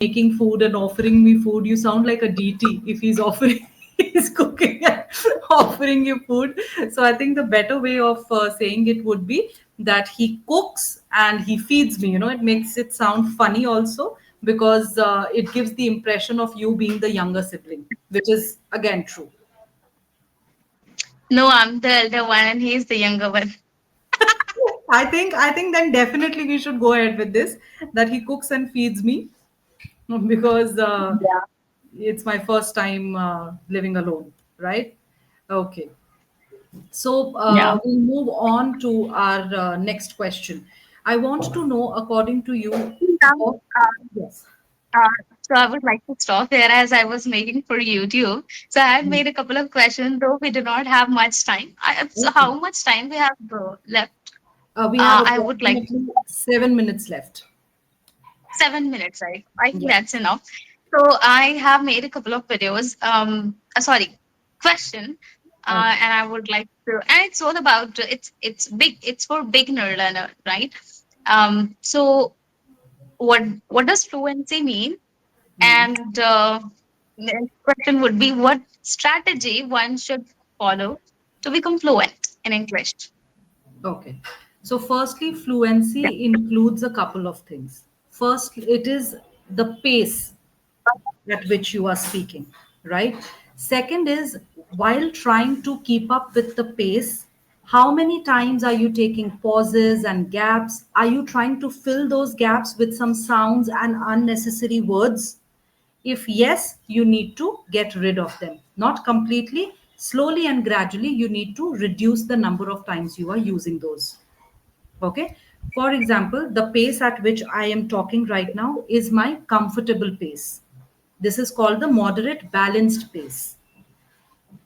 making food and offering me food. You sound like a deity if he's offering, he's cooking and offering you food. So I think the better way of saying it would be that he cooks and he feeds me. It makes it sound funny also because it gives the impression of you being the younger sibling, which is again true. No, I'm the elder one and he's the younger one. I think then definitely we should go ahead with this, that he cooks and feeds me because Yeah. it's my first time living alone, right? Okay. So Yeah. we'll move on to our next question. I want to know, according to you, Yeah. what, Uh, yes. so I would like to stop here as I was making for YouTube. So I have made a couple of questions, though we do not have much time. So Okay. how much time we have left? We have I would like to approximately 7 minutes left. 7 minutes, right? I think Yeah. that's enough. So I have made a couple of videos. Sorry, question. Okay. And I would like to, and it's all about it's big. It's for beginner learner, right? So what does fluency mean? Hmm. And next question would be what strategy one should follow to become fluent in English? Okay. So, firstly, Yeah. fluency includes a couple of things. First, it is the pace at which you are speaking, right? Second is while trying to keep up with the pace, how many times are you taking pauses and gaps? Are you trying to fill those gaps with some sounds and unnecessary words? If yes, you need to get rid of them. Not completely, slowly and gradually, you need to reduce the number of times you are using those. Okay. For example, the pace at which I am talking right now is my comfortable pace. This is called the moderate balanced pace.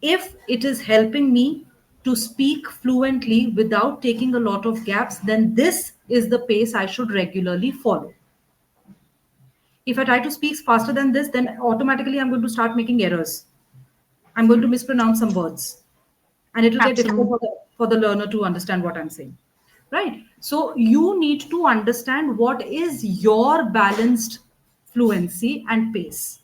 If it is helping me to speak fluently without taking a lot of gaps, then this is the pace I should regularly follow. If I try to speak faster than this, then automatically I'm going to start making errors. I'm going to mispronounce some words, and it will get difficult Absolutely. for the learner to understand what I'm saying. Right? So you need to understand what is your balanced fluency and pace.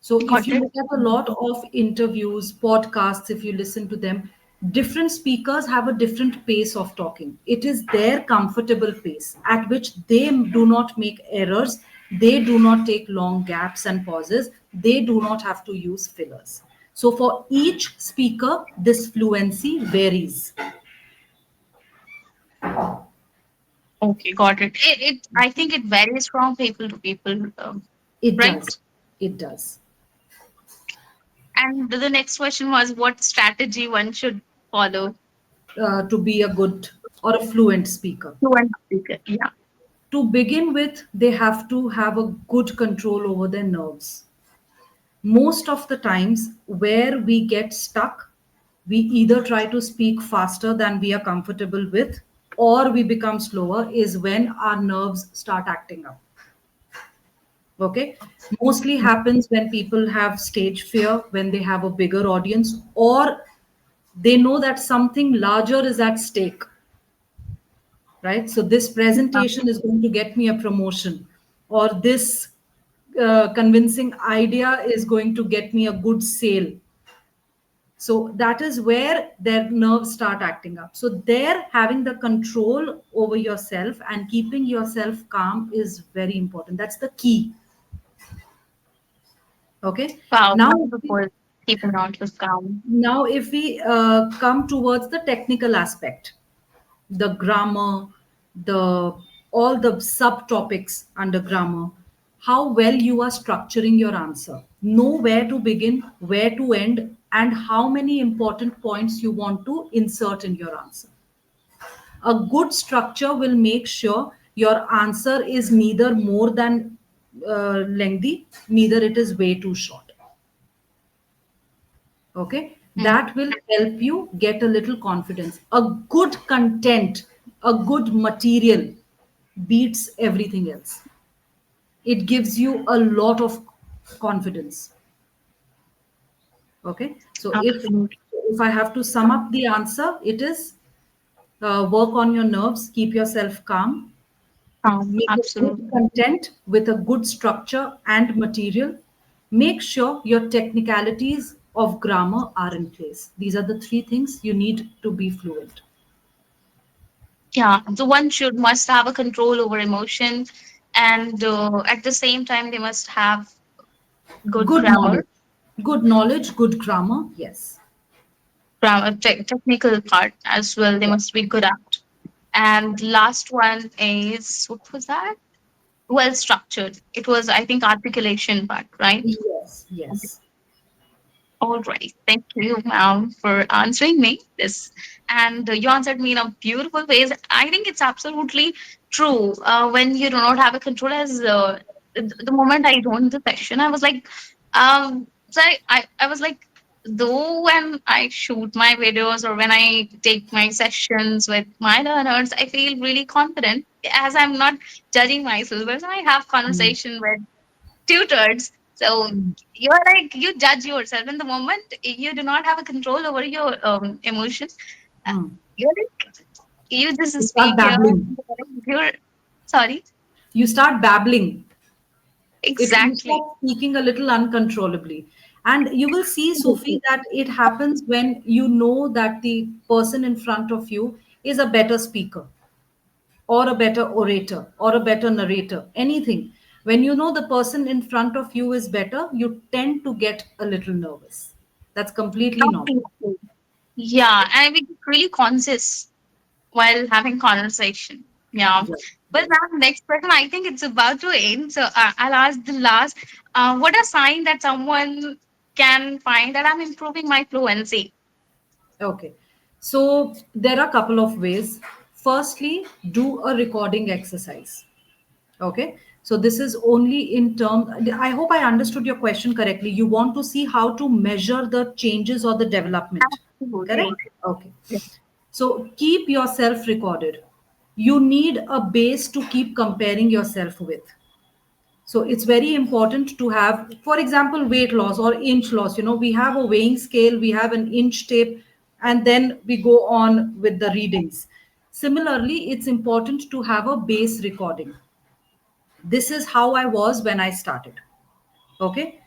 So if Got you it. look at a lot of interviews, podcasts, if you listen to them, different speakers have a different pace of talking. It is their comfortable pace at which they do not make errors, they do not take long gaps and pauses, they do not have to use fillers. So for each speaker, this fluency varies. Okay, got it. I think it varies from people to people, It right? does. It does. And the next question was what strategy one should follow To be a good or a fluent speaker. to one speaker. Yeah. To begin with, they have to have a good control over their nerves. Most of the times, where we get stuck, we either try to speak faster than we are comfortable with, or we become slower, is when our nerves start acting up. Okay, mostly happens when people have stage fear, when they have a bigger audience, or they know that something larger is at stake, right? So this presentation is going to get me a promotion, or this convincing idea is going to get me a good sale. So that is where their nerves start acting up. So there, having the control over yourself and keeping yourself calm is very important. That's the key. Okay. Wow, Now, thank you for keeping on to calm. if we come towards the technical aspect, the grammar, the all the subtopics under grammar, how well you are structuring your answer. Know where to begin, where to end, and how many important points you want to insert in your answer. A good structure will make sure your answer is neither more than lengthy, neither it is way too short. Okay, Mm. that will help you get a little confidence. A good content, a good material beats everything else. It gives you a lot of confidence. Okay, so Absolutely. if I have to sum up the answer, it is work on your nerves, keep yourself calm, Make a good Absolutely. content with a good structure and material. Make sure your technicalities of grammar are in place. These are the three things you need to be fluent. Yeah, the one should must have a control over emotion, and at the same time they must have good Good grammar, knowledge. Good knowledge, good grammar. Yes. technical part as well. They Yeah. must be good at. And last one is, what was that? Well structured. It was, I think, articulation part, right? Yes. Yes. All right. Thank you, ma'am, for answering me this. And you answered me in a beautiful ways. I think it's absolutely true. When you do not have a control, as the moment I joined the session, I was like, I was like, though when I shoot my videos or when I take my sessions with my learners, I feel really confident as I'm not judging myself. But when I have Mm. conversation with tutors. So Mm. you're like you judge yourself in the moment you do not have a control over your emotions. uh, Mm. You're like you just You start speak here. babbling. You're sorry. You start babbling. You Exactly. start speaking a little uncontrollably. And you will see, Sophie, that it happens when you know that the person in front of you is a better speaker or a better orator or a better narrator, anything. When you know the person in front of you is better, you tend to get a little nervous. That's completely normal. Completely. Yeah, and we get really conscious while having conversation. Yeah. Yes, Well, yes. now next question. I think it's about to end, so I'll ask the last. What a sign that someone can find that I'm improving my fluency. Okay. So there are a couple of ways. Firstly, do a recording exercise. Okay. So this is only in term. I hope I understood your question correctly. You want to see how to measure the changes or the development. Correct? Absolutely. Okay. So keep yourself recorded. You need a base to keep comparing yourself with. So it's very important to have, for example, weight loss or inch loss. We have a weighing scale, we have an inch tape, and then we go on with the readings. Similarly, it's important to have a base recording. This is how I was when I started. Okay.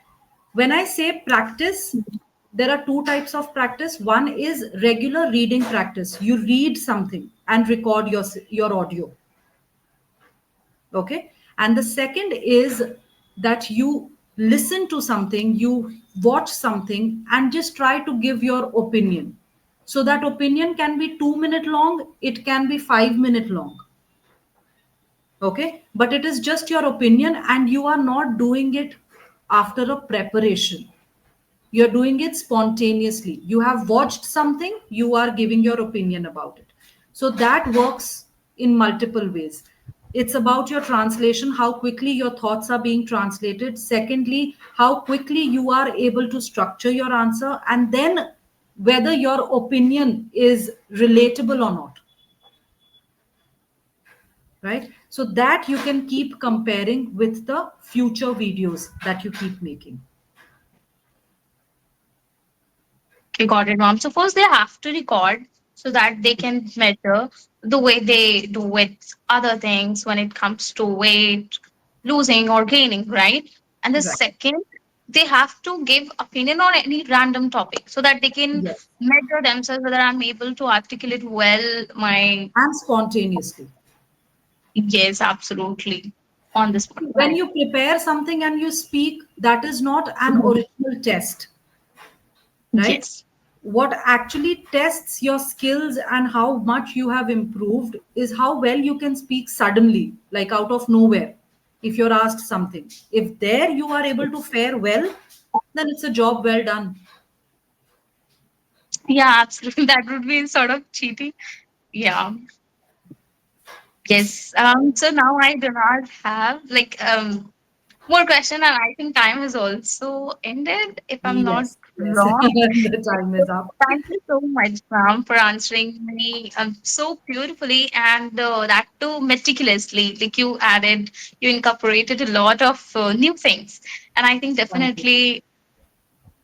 When I say practice, there are two types of practice. One is regular reading practice. You read something and record your audio. Okay. And the second is that you listen to something, you watch something, and just try to give your opinion. So that opinion can be 2 minute long, it can be 5 minute long. Okay. But it is just your opinion, and you are not doing it after a preparation. You're doing it spontaneously. You have watched something, you are giving your opinion about it. So that works in multiple ways. It's about your translation, how quickly your thoughts are being translated. Secondly, how quickly you are able to structure your answer. And then whether your opinion is relatable or not. Right? So that you can keep comparing with the future videos that you keep making. Okay, got it, mom. So first they have to record so that they can measure the way they do with other things when it comes to weight losing or gaining, right? And the Right. second, they have to give opinion on any random topic so that they can Yes. measure themselves whether I'm able to articulate well my And spontaneously. yes, absolutely on this point, When right? you prepare something and you speak, that is not an original test, right? Yes. What actually tests your skills and how much you have improved is how well you can speak suddenly, like out of nowhere, if you're asked something. If there you are able to fare well, then it's a job well done. Yeah, absolutely. That would be sort of cheating. Yeah. Yes. So now I do not have like more question, and I think time is also ended. If I'm not Yes, yes. wrong. The time is up. Thank you so much, ma'am, for answering me so beautifully and that too meticulously. Like you incorporated a lot of new things, and I think Thank you. definitely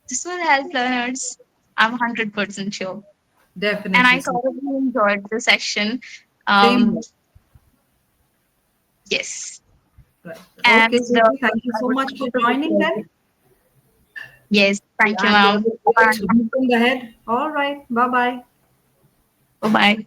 this will help learners. I'm 100% sure, and Definitely, I Susan. thoroughly enjoyed the session. Same Um, here. Yes. Right. And Okay, Susie, thank you I so would much for consider this joining as- then. yes, thank you, And we ma'am. will Bye be moving ahead. All right. Bye bye. bye.